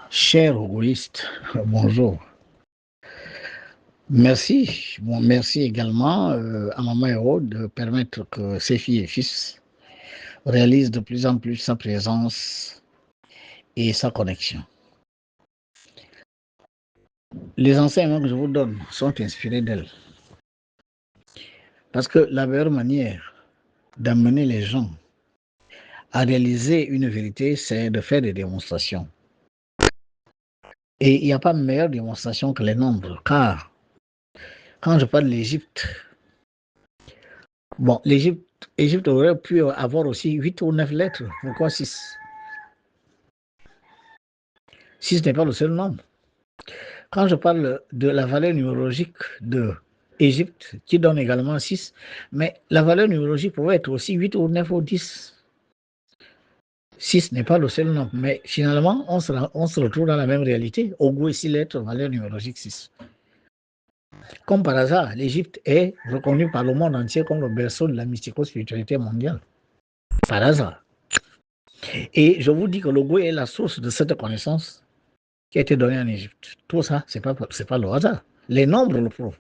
Cher égoïste, bonjour. Merci. Bon, merci également à Maman Héros de permettre que ses filles et fils réalisent de plus en plus sa présence et sa connexion. Les enseignements que je vous donne sont inspirés d'elle. Parce que la meilleure manière d'amener les gens à réaliser une vérité, c'est de faire des démonstrations. Et il n'y a pas meilleure démonstration que les nombres, car quand je parle de l'Égypte, bon, l'Égypte aurait pu avoir aussi 8 ou 9 lettres. Pourquoi 6? 6 n'est pas le seul nombre. Quand je parle de la valeur numérologique de Égypte, qui donne également 6, mais la valeur numérologique pourrait être aussi 8 ou 9 ou 10. 6 n'est pas le seul nombre, mais finalement, on se retrouve dans la même réalité. Ogou est 6 lettres, valeur numérologique 6. Comme par hasard, l'Égypte est reconnue par le monde entier comme le berceau de la mystico-spiritualité mondiale. Par hasard. Et je vous dis que l'Ogou est la source de cette connaissance qui a été donnée en Égypte. Tout ça, ce n'est pas le hasard. Les nombres le prouvent.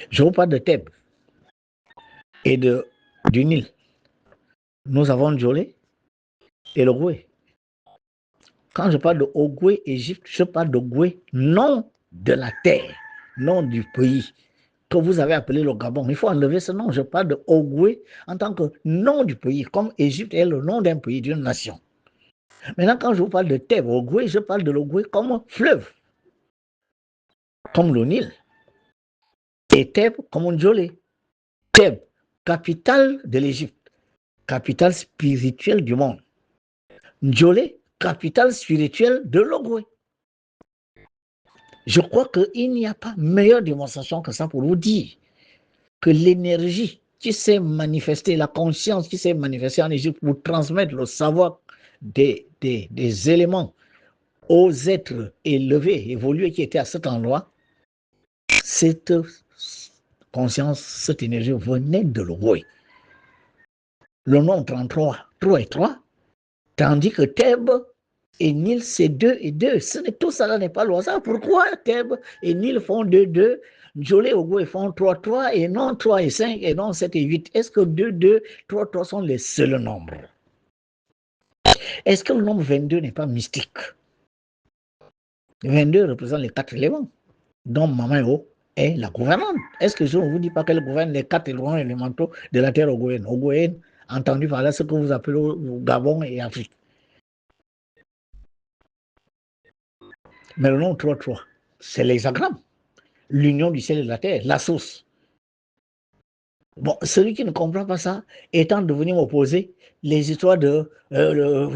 Je vous parle de Thèbes et du Nil. Nous avons Djolé et le Goué. Quand je parle de Ogoué, Égypte, je parle de Goué, nom de la terre, nom du pays que vous avez appelé le Gabon. Il faut enlever ce nom. Je parle de Ogoué en tant que nom du pays, comme Égypte est le nom d'un pays, d'une nation. Maintenant, quand je vous parle de Thèbes, Ogoué, je parle de l'Ogoué comme fleuve, comme le Nil. Et Thèbes comme un Djolé. Thèbes, capitale de l'Égypte, capitale spirituelle du monde. Djolé, capitale spirituelle de l'Ogoué. Je crois qu'il n'y a pas meilleure démonstration que ça pour vous dire que l'énergie qui s'est manifestée, la conscience qui s'est manifestée en Égypte pour transmettre le savoir des éléments aux êtres élevés, évolués qui étaient à cet endroit, cette conscience, cette énergie venait de l'Ogoué. Le nom 33, 3 et 3, tandis que Thèbes et Nil, c'est 2 et 2. Tout ça n'est pas le hasard. Pourquoi Thèbes et Nil font 2, 2, Djolé et Ogoué font 3, 3, et non 3 et 5, et non 7 et 8? Est-ce que 2, 2, 3, 3 sont les seuls nombres? Est-ce que le nombre 22 n'est pas mystique? 22 représente les 4 éléments, dont Maman Héros est la gouvernante. Est-ce que je ne vous dis pas qu'elle gouverne les 4 éléments élémentaux de la terre ogouéenne? Ogouéenne, entendu par là ce que vous appelez le Gabon et Afrique. Mais le nom 3-3, c'est l'hexagramme, l'union du ciel et de la terre, la source. Bon, celui qui ne comprend pas ça est en train de venir m'opposer les histoires de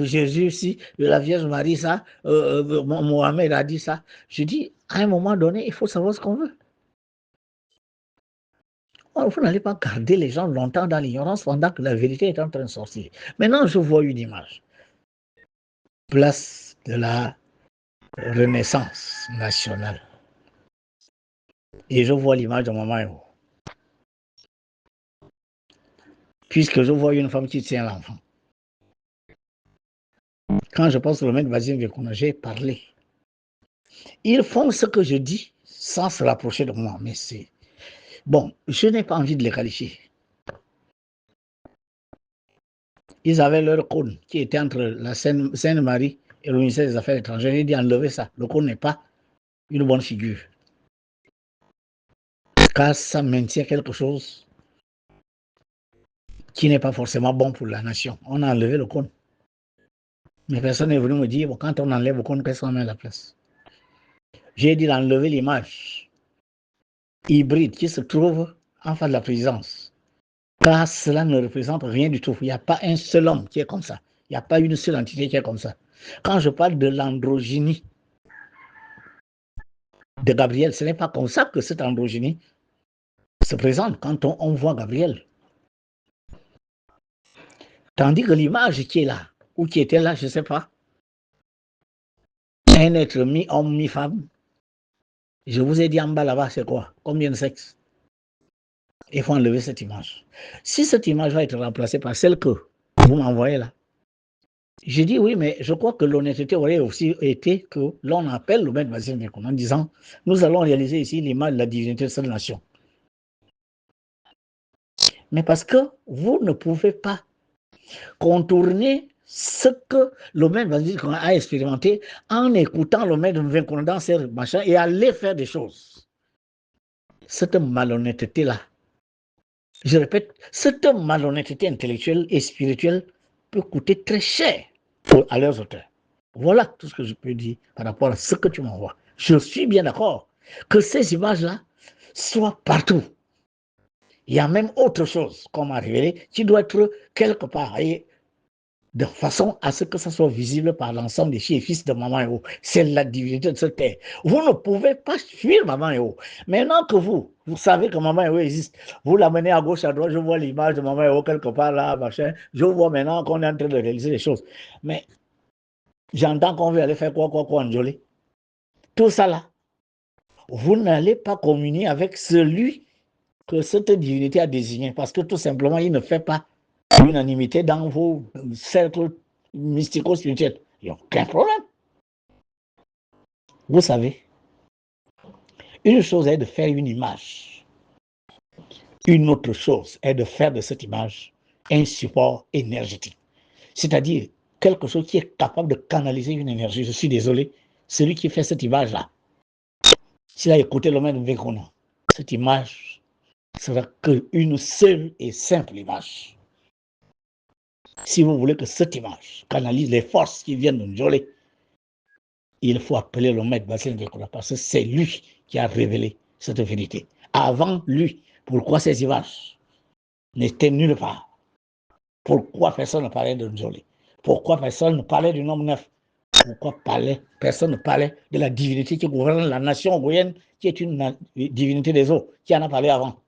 Jésus, si, de la Vierge Marie, ça, Mohamed a dit ça. Je dis, à un moment donné, il faut savoir ce qu'on veut. Vous n'allez pas garder les gens longtemps dans l'ignorance pendant que la vérité est en train de sortir. Maintenant, je vois une image. Place de la Renaissance nationale. Et je vois l'image de Maman Héros. Puisque je vois une femme qui tient l'enfant. Quand je pense que le maître Basile Vekuna, j'ai parlé. Ils font ce que je dis sans se rapprocher de moi. Mais c'est... Bon, je n'ai pas envie de les qualifier. Ils avaient leur cône qui était entre la Seine-Marie et le ministère des Affaires étrangères. J'ai dit enlevez ça. Le cône n'est pas une bonne figure. Car ça maintient quelque chose qui n'est pas forcément bon pour la nation. On a enlevé le cône. Mais personne n'est venu me dire, bon, quand on enlève le cône, qu'est-ce qu'on met à la place? J'ai dit d'enlever l'image hybride qui se trouve en face de la présidence. Car cela ne représente rien du tout. Il n'y a pas un seul homme qui est comme ça. Il n'y a pas une seule entité qui est comme ça. Quand je parle de l'androgynie de Gabriel, ce n'est pas comme ça que cette androgynie se présente quand on voit Gabriel. Tandis que l'image qui est là, ou qui était là, je ne sais pas, un être mi-homme, mi-femme, je vous ai dit en bas là-bas, c'est quoi? Combien de sexes? Il faut enlever cette image. Si cette image va être remplacée par celle que vous m'envoyez là, J'ai dit oui, mais je crois que l'honnêteté aurait aussi été que l'on appelle le maître Basile Mekon en disant nous allons réaliser ici l'image de la divinité de cette nation. Mais parce que vous ne pouvez pas contourner ce que le maître Basile a expérimenté en écoutant le maître Mekon dans ses machins et aller faire des choses. Cette malhonnêteté-là, je répète, cette malhonnêteté intellectuelle et spirituelle peut coûter très cher à leurs auteurs. Voilà tout ce que je peux dire par rapport à ce que tu m'envoies. Je suis bien d'accord que ces images-là soient partout. Il y a même autre chose qu'on m'a révélé qui doit être quelque part et de façon à ce que ça soit visible par l'ensemble des filles et fils de Maman Eo. C'est la divinité de cette terre. Vous ne pouvez pas fuir Maman Eo. Maintenant que vous savez que Maman Eo existe, vous l'amenez à gauche, à droite, je vois l'image de Maman Eo quelque part là, machin. Je vois maintenant qu'on est en train de réaliser les choses. Mais j'entends qu'on veut aller faire quoi, en Jolé. Tout ça là, vous n'allez pas communier avec celui que cette divinité a désigné parce que tout simplement, il ne fait pas l'unanimité dans vos cercles mystico-spirituels. Il n'y a aucun problème. Vous savez, une chose est de faire une image. Une autre chose est de faire de cette image un support énergétique. C'est-à-dire quelque chose qui est capable de canaliser une énergie. Je suis désolé, celui qui fait cette image-là, s'il a écouté le maître Vekona, cette image sera qu'une seule et simple image. Si vous voulez que cette image canalise les forces qui viennent de Njolé, il faut appeler le maître Basile Vekona parce que c'est lui qui a révélé cette vérité. Avant lui, pourquoi ces images n'étaient nulle part? Pourquoi personne ne parlait de Njolé? Pourquoi personne ne parlait du nombre 9? Pourquoi personne ne parlait de la divinité qui gouverne la nation ogoyenne, qui est une divinité des eaux, qui en a parlé avant?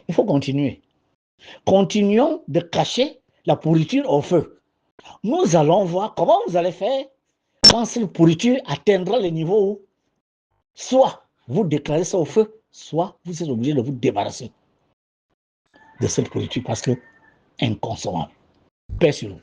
Il faut continuer. Continuons de cacher la pourriture au feu. Nous allons voir comment vous allez faire quand cette pourriture atteindra le niveau où soit vous déclarez ça au feu, soit vous êtes obligé de vous débarrasser de cette pourriture parce que inconsommable. Paix sur vous.